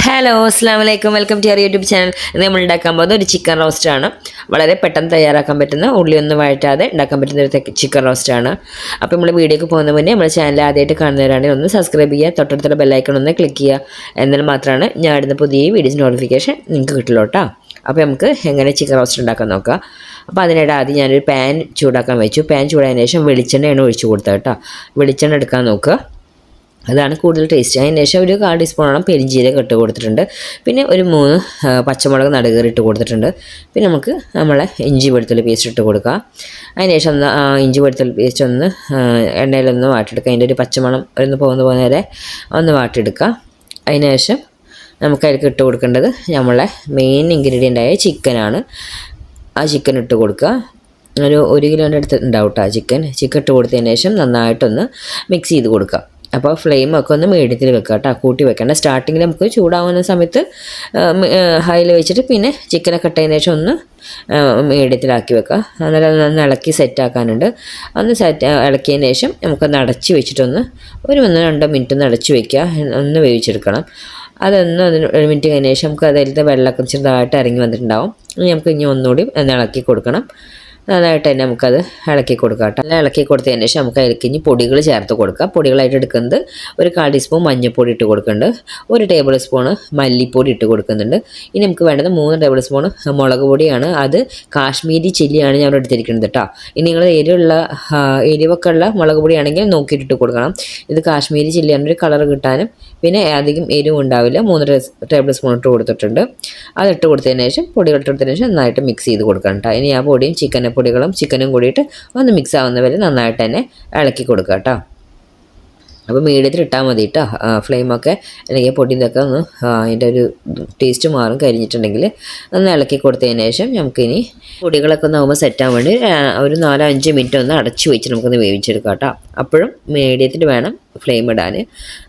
Hello അസ്സാമലൈക്കും welcome to your YouTube channel. ഇന്ന് നമ്മൾ ഉണ്ടാക്കാൻ പോകുന്നത് ഒരു ചിക്കൻ റോസ്റ്റാണ്. വളരെ പെട്ടെന്ന് തയ്യാറാക്കാൻ പറ്റുന്ന, ഉള്ളിയൊന്നും വഴറ്റാതെ ഉണ്ടാക്കാൻ പറ്റുന്ന ഒരു ചിക്കൻ റോസ്റ്റാണ്. അപ്പോൾ നമ്മൾ വീഡിയോക്ക് പോകുന്ന മുന്നേ നമ്മുടെ ചാനൽ ആദ്യമായിട്ട് കാണുന്നവരാണെങ്കിൽ ഒന്ന് സബ്സ്ക്രൈബ് ചെയ്യുക, തൊട്ടടുത്തുള്ള ബെല്ലൈക്കൺ ഒന്ന് ക്ലിക്ക് ചെയ്യുക. എന്നാൽ മാത്രമാണ് ഞാൻ ഇടുന്ന പുതിയ വീഡിയോസ് നോട്ടിഫിക്കേഷൻ നിങ്ങൾക്ക് കിട്ടുള്ളൂ കേട്ടോ. അപ്പോൾ നമുക്ക് എങ്ങനെ ചിക്കൻ റോസ്റ്റ് ഉണ്ടാക്കാൻ നോക്കാം. അപ്പോൾ അതിനിടെ ആദ്യം ഞാനൊരു പാൻ ചൂടാക്കാൻ വെച്ചു. പാൻ ചൂടായതിനു ശേഷം വെളിച്ചെണ്ണയാണ് ഒഴിച്ച് കൊടുത്തത് കേട്ടോ. വെളിച്ചെണ്ണ എടുക്കാൻ നോക്കുക, അതാണ് കൂടുതൽ ടേസ്റ്റ്. അതിന് ശേഷം ഒരു 1/4 ടീസ്പൂണോളം പെരിഞ്ചീരകം ഇട്ട് കൊടുത്തിട്ടുണ്ട്. പിന്നെ ഒരു 3 പച്ചമുളക് നടുകീറി ഇട്ട് കൊടുത്തിട്ടുണ്ട്. പിന്നെ നമുക്ക് നമ്മളെ ഇഞ്ചി വെളുത്തുള്ളി പേസ്റ്റ് ഇട്ട് കൊടുക്കുക. അതിന് ശേഷം ഒന്ന് ഇഞ്ചി വെളുത്തുള്ളി പേസ്റ്റ് ഒന്ന് എണ്ണയിലൊന്ന് വാട്ടിയെടുക്കുക. അതിൻ്റെ ഒരു പച്ചമണം ഒന്ന് പോകുന്ന വരെ ഒന്ന് വാട്ടിയെടുക്കുക. അതിന് ശേഷം നമുക്ക് അതിലേക്ക് ഇട്ട് കൊടുക്കേണ്ടത് നമ്മളെ മെയിൻ ഇൻഗ്രീഡിയൻ്റായ ചിക്കനാണ്. ആ ചിക്കൻ ഇട്ട് കൊടുക്കുക. ഒരു 1 കിലോൻ്റെ അടുത്ത് ഉണ്ടാവും കേട്ടോ ചിക്കൻ ഇട്ട് കൊടുത്തതിന് ശേഷം നന്നായിട്ടൊന്ന് മിക്സ് ചെയ്ത് കൊടുക്കുക. അപ്പോൾ ഫ്ലെയിമൊക്കെ ഒന്ന് മീഡിയത്തിൽ വെക്കുക കേട്ടോ, കൂട്ടി വെക്കേണ്ട. സ്റ്റാർട്ടിങ്ങിൽ നമുക്ക് ചൂടാവുന്ന സമയത്ത് ഹൈയിൽ വെച്ചിട്ട് പിന്നെ ചിക്കനൊക്കെ ഇട്ടതിന് ശേഷം ഒന്ന് മീഡിയത്തിലാക്കി വെക്കുക. അന്നേരം ഒന്ന് ഇളക്കി സെറ്റാക്കാനുണ്ട്. ഒന്ന് ഇളക്കിയതിന് ശേഷം നമുക്കൊന്ന് അടച്ച് വെച്ചിട്ടൊന്ന് ഒരു 1-2 മിനിറ്റ് ഒന്ന് അടച്ച് വയ്ക്കുക. ഒന്ന് വേവിച്ചെടുക്കണം. അതൊന്ന് 1 മിനിറ്റ് കഴിഞ്ഞ ശേഷം നമുക്ക് അതിലത്തെ വെള്ളമൊക്കെ ചെറുതായിട്ട് ഇറങ്ങി വന്നിട്ടുണ്ടാവും. നമുക്ക് ഇനി ഒന്നുകൂടി ഒന്ന് ഇളക്കി കൊടുക്കണം. നന്നായിട്ട് തന്നെ നമുക്കത് ഇളക്കി കൊടുക്കാം കേട്ടോ. നല്ല ഇളക്കി കൊടുത്തതിന് ശേഷം നമുക്ക് അതിലേക്ക് ഇനി പൊടികൾ ചേർത്ത് കൊടുക്കാം. പൊടികളായിട്ട് എടുക്കുന്നത് ഒരു 1/4 ടീസ്പൂൺ മഞ്ഞൾപ്പൊടി ഇട്ട് കൊടുക്കുന്നുണ്ട്, 1 ടേബിൾ സ്പൂൺ മല്ലിപ്പൊടി ഇട്ട് കൊടുക്കുന്നുണ്ട്. ഇനി നമുക്ക് വേണ്ടത് 3 ടേബിൾ സ്പൂൺ മുളക് പൊടിയാണ്. അത് കാശ്മീരി ചില്ലിയാണ് ഞാൻ എടുത്തിരിക്കുന്നത് കേട്ടോ. ഇനി നിങ്ങൾ എരിവൊക്കെ ഉള്ള മുളക് പൊടിയാണെങ്കിൽ നോക്കിയിട്ടിട്ട് കൊടുക്കണം. ഇത് കാശ്മീരി ചില്ലിയാണ്, ഒരു കളർ കിട്ടാനും പിന്നെ അധികം എരിവും ഉണ്ടാവില്ല. 3 ടേബിൾ സ്പൂൺ ഇട്ട് കൊടുത്തിട്ടുണ്ട്. അതിട്ട് കൊടുത്തതിന് ശേഷം പൊടികൾ ഇട്ട് കൊടുത്തതിന് ശേഷം നന്നായിട്ട് മിക്സ് ചെയ്ത് കൊടുക്കണം കേട്ടോ. ഇനി ആ പൊടിയും ചിക്കനും കൂടിയിട്ട് ഒന്ന് മിക്സ് ആവുന്ന വരെ നന്നായിട്ട് തന്നെ ഇളക്കി കൊടുക്കുക കേട്ടോ. അപ്പോൾ മീഡിയത്തിൽ ഇട്ടാൽ മതി കേട്ടോ. ഫ്ലെയിമൊക്കെ അല്ലെങ്കിൽ പൊടി ഇതൊക്കെ ഒന്ന് അതിൻ്റെ ഒരു ടേസ്റ്റ് മാറും. കരിഞ്ഞിട്ടുണ്ടെങ്കിൽ ഒന്ന് ഇളക്കി കൊടുത്തതിന് ശേഷം നമുക്കിനി പൊടികളൊക്കെ ഒന്ന് ആകുമ്പോൾ സെറ്റാകാൻ വേണ്ടി ഒരു 4-5 മിനിറ്റ് ഒന്ന് അടച്ചു വെച്ച് നമുക്കൊന്ന് വേവിച്ചെടുക്കാം കേട്ടോ. അപ്പോഴും മീഡിയത്തിൽ വേണം ഫ്ലെയിം ഇടാൻ.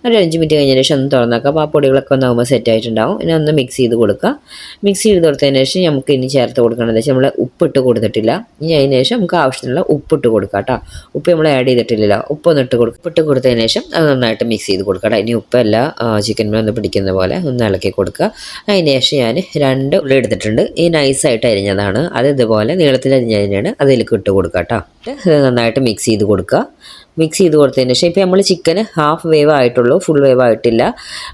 ഒരു 5 മിനിറ്റ് കഴിഞ്ഞതിന് ശേഷം ഒന്ന് തുറന്നേക്കാം. അപ്പോൾ ആ പൊടികളൊക്കെ ഒന്ന് ആകുമ്പോൾ സെറ്റായിട്ടുണ്ടാവും. ഇനി ഒന്ന് മിക്സ് ചെയ്ത് കൊടുക്കുക. മിക്സ് ചെയ്ത് കൊടുത്തതിന് ശേഷം നമുക്ക് ഇനി ചേർത്ത് കൊടുക്കണമെന്ന് വെച്ചാൽ നമ്മൾ ഉപ്പിട്ട് കൊടുത്തിട്ടില്ല. ഇനി അതിന് ശേഷം നമുക്ക് ആവശ്യത്തിനുള്ള ഉപ്പിട്ട് കൊടുക്കാം കേട്ടോ. ഉപ്പ് നമ്മൾ ആഡ് ചെയ്തിട്ടില്ല, ഉപ്പൊന്ന് ഇട്ട് കൊടുക്കുക. ഉപ്പിട്ട് കൊടുത്തതിന് ശേഷം അത് നന്നായിട്ട് മിക്സ് ചെയ്ത് കൊടുക്കുക. ഇനി ഉപ്പല്ല ചിക്കൻ ഒന്ന് പിടിക്കുന്ന പോലെ ഒന്ന് ഇളക്കി കൊടുക്കുക. അതിന് ശേഷം ഞാൻ 2 ഉള്ളി എടുത്തിട്ടുണ്ട്. ഈ നൈസായിട്ട് അരിഞ്ഞതാണ്. അത് ഇതുപോലെ നീളത്തിൽ അരിഞ്ഞതിനാണ് അതിലേക്ക് ഇട്ട് കൊടുക്കുക കേട്ടോ. ഇത് നന്നായിട്ട് മിക്സ് ചെയ്ത് കൊടുക്കുക. മിക്സ് ചെയ്ത് കൊടുത്തതിന് ശേഷം ഇപ്പോൾ നമ്മൾ ചിക്കന് ഹാഫ് വേവ് ആയിട്ടുള്ളൂ, ഫുൾ വേവ് ആയിട്ടില്ല.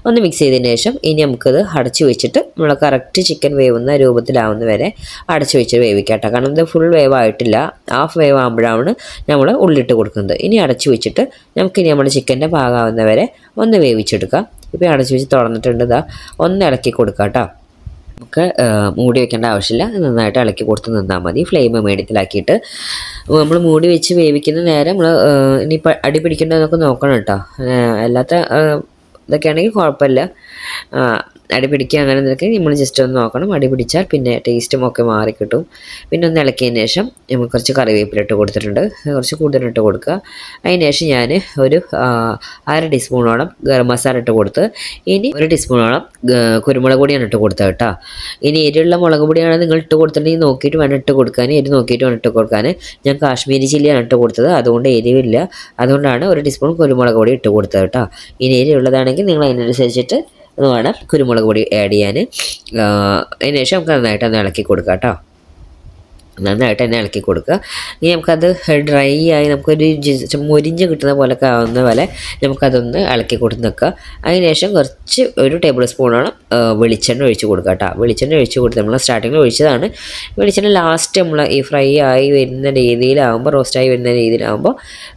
ഒന്ന് മിക്സ് ചെയ്തതിന് ശേഷം ഇനി നമുക്കത് അടച്ചു വെച്ചിട്ട് നമ്മൾ കറക്റ്റ് ചിക്കൻ വേവുന്ന രൂപത്തിലാവുന്ന വരെ അടച്ചു വെച്ച് വേവിക്കാം കേട്ടോ. കാരണം ഇത് ഫുൾ വേവ് ആയിട്ടില്ല, ഹാഫ് വേവ് ആകുമ്പോഴാണ് നമ്മൾ ഉള്ളിട്ട് കൊടുക്കുന്നത്. ഇനി അടച്ചു വെച്ചിട്ട് നമുക്കിനി നമ്മൾ ചിക്കൻ്റെ പാകമാവുന്ന വരെ ഒന്ന് വേവിച്ചെടുക്കാം. ഇപ്പോൾ അടച്ചു വെച്ച് തുറന്നിട്ടുണ്ട്. ഇതാ ഒന്ന് ഇളക്കി കൊടുക്കാം കേട്ടോ. നമുക്ക് മൂടി വെക്കേണ്ട ആവശ്യമില്ല, നന്നായിട്ട് ഇളക്കി കൊടുത്ത് നിന്നാൽ മതി. ഫ്ലെയിം മീഡിയത്തിലാക്കിയിട്ട് നമ്മൾ മൂടി വെച്ച് വേവിക്കുന്ന നേരം നമ്മൾ ഇനിയിപ്പോൾ അടി പിടിക്കേണ്ടതെന്നൊക്കെ നോക്കണം കേട്ടോ. അല്ലാത്ത ഇതൊക്കെ ആണെങ്കിൽ കുഴപ്പമില്ല. അടി പിടിക്കുക അങ്ങനെ എന്തൊക്കെ നമ്മൾ ജസ്റ്റ് ഒന്ന് നോക്കണം. അടി പിടിച്ചാൽ പിന്നെ ടേസ്റ്റും ഒക്കെ മാറിക്കിട്ടും. പിന്നെ ഒന്ന് ഇളക്കിയതിന് ശേഷം നമുക്ക് കുറച്ച് കറിവേപ്പില ഇട്ട് കൊടുത്തിട്ടുണ്ട്, കുറച്ച് കൂടുതലിട്ട് കൊടുക്കുക. അതിന് ശേഷം ഞാൻ ഒരു 1/2 ടീസ്പൂണോളം ഗരം മസാല ഇട്ട് കൊടുത്ത് ഇനി 1 ടീസ്പൂണോളം കുരുമുളക് പൊടിയാണ് ഇട്ട് കൊടുത്തത് കേട്ടോ. ഇനി എരിയുള്ള മുളക് പൊടിയാണ് നിങ്ങൾ ഇട്ട് കൊടുത്തിട്ടുണ്ടെങ്കിൽ നോക്കിയിട്ട് വേണം ഇട്ട് കൊടുക്കാൻ, എരി നോക്കിയിട്ട് വേണം ഇട്ട് കൊടുക്കാൻ. ഞാൻ കാശ്മീരി ചില്ലിയാണ് ഇട്ട് കൊടുത്തത്, അതുകൊണ്ട് എരിവില്ല. അതുകൊണ്ടാണ് 1 ടീസ്പൂൺ കുരുമുളക് പൊടി ഇട്ട് കൊടുത്തത് കേട്ടോ. ഇനി എരിവുള്ളതാണെങ്കിൽ നിങ്ങൾ അതിനനുസരിച്ചിട്ട് വേണം കുരുമുളക് പൊടി ആഡ് ചെയ്യാൻ. അതിന് ശേഷം നമുക്ക് നന്നായിട്ട് ഒന്ന് ഇളക്കി കൊടുക്കാം കേട്ടോ. നന്നായിട്ട് തന്നെ ഇളക്കി കൊടുക്കുക. ഇനി നമുക്കത് ഡ്രൈ ആയി നമുക്കൊരു മൊരിഞ്ഞ് കിട്ടുന്ന പോലൊക്കെ ആവുന്ന പോലെ നമുക്കതൊന്ന് ഇളക്കി കൊടുത്ത് നിൽക്കുക. അതിന് ശേഷം കുറച്ച് 1 ടേബിൾ സ്പൂണോളം വെളിച്ചെണ്ണ ഒഴിച്ച് കൊടുക്കുക കേട്ടോ. വെളിച്ചെണ്ണ ഒഴിച്ച് കൊടുത്ത് നമ്മൾ സ്റ്റാർട്ടിങ്ങിൽ ഒഴിച്ചതാണ്. വെളിച്ചെണ്ണ ലാസ്റ്റ് നമ്മൾ ഈ ഫ്രൈ ആയി വരുന്ന രീതിയിലാകുമ്പോൾ, റോസ്റ്റായി വരുന്ന രീതിയിലാകുമ്പോൾ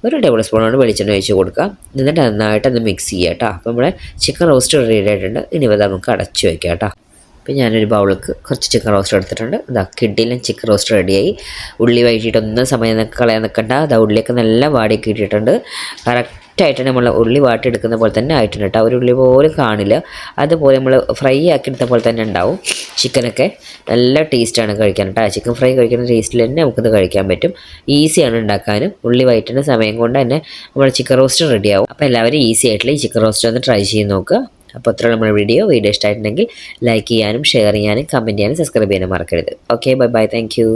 1 ടേബിൾ സ്പൂണോളം വെളിച്ചെണ്ണ ഒഴിച്ച് കൊടുക്കുക. എന്നിട്ട് നന്നായിട്ടൊന്ന് മിക്സ് ചെയ്യുക കേട്ടോ. അപ്പോൾ നമ്മുടെ ചിക്കൻ റോസ്റ്റ് റെഡി ആയിട്ടുണ്ട്. ഇനി നമുക്ക് അടച്ച് വയ്ക്കാം കേട്ടോ. അപ്പോൾ ഞാനൊരു ബൗളിലേക്ക് കുറച്ച് ചിക്കൻ റോസ്റ്റ് എടുത്തിട്ടുണ്ട്. ഇതാ കിഡിലും ചിക്കൻ റോസ്റ്റ് റെഡിയായി. ഉള്ളി വഴറ്റിയിട്ടൊന്നും സമയം കളയാൻ നിൽക്കണ്ട. അതാ ഉള്ളിയൊക്കെ നല്ല വാടിയൊക്കെ ഇട്ടിട്ടുണ്ട്. കറക്റ്റായിട്ട് നമ്മൾ ഉള്ളി വാട്ടിയെടുക്കുന്ന പോലെ തന്നെ ആയിട്ടുണ്ട് കേട്ടോ. ഒരു ഉള്ളി പോലും കാണില്ല. അതുപോലെ നമ്മൾ ഫ്രൈ ആക്കിയെടുത്ത പോലെ തന്നെ ഉണ്ടാവും. ചിക്കനൊക്കെ നല്ല ടേസ്റ്റാണ് കഴിക്കാൻ കേട്ടോ. ചിക്കൻ ഫ്രൈ കഴിക്കുന്ന ടേസ്റ്റിൽ തന്നെ നമുക്കിത് കഴിക്കാൻ പറ്റും. ഈസിയാണ് ഉണ്ടാക്കാനും. ഉള്ളി വഴറ്റുന്ന സമയം കൊണ്ട് തന്നെ നമ്മൾ ചിക്കൻ റോസ്റ്റ് റെഡിയാവും. അപ്പോൾ എല്ലാവരും ഈസി ആയിട്ടുള്ള ഈ ചിക്കൻ റോസ്റ്റ് ഒന്ന് ട്രൈ ചെയ്ത് നോക്കുക. അപ്പോൾ അത്ര നമ്മുടെ വീഡിയോ ഇഷ്ടമായിട്ടുണ്ടെങ്കിൽ ലൈക്ക് ചെയ്യാനും ഷെയർ ചെയ്യാനും കമൻറ്റ് ചെയ്യാനും സബ്സ്ക്രൈബ് ചെയ്യാനും മറക്കരുത്. Okay, bye bye, thank you.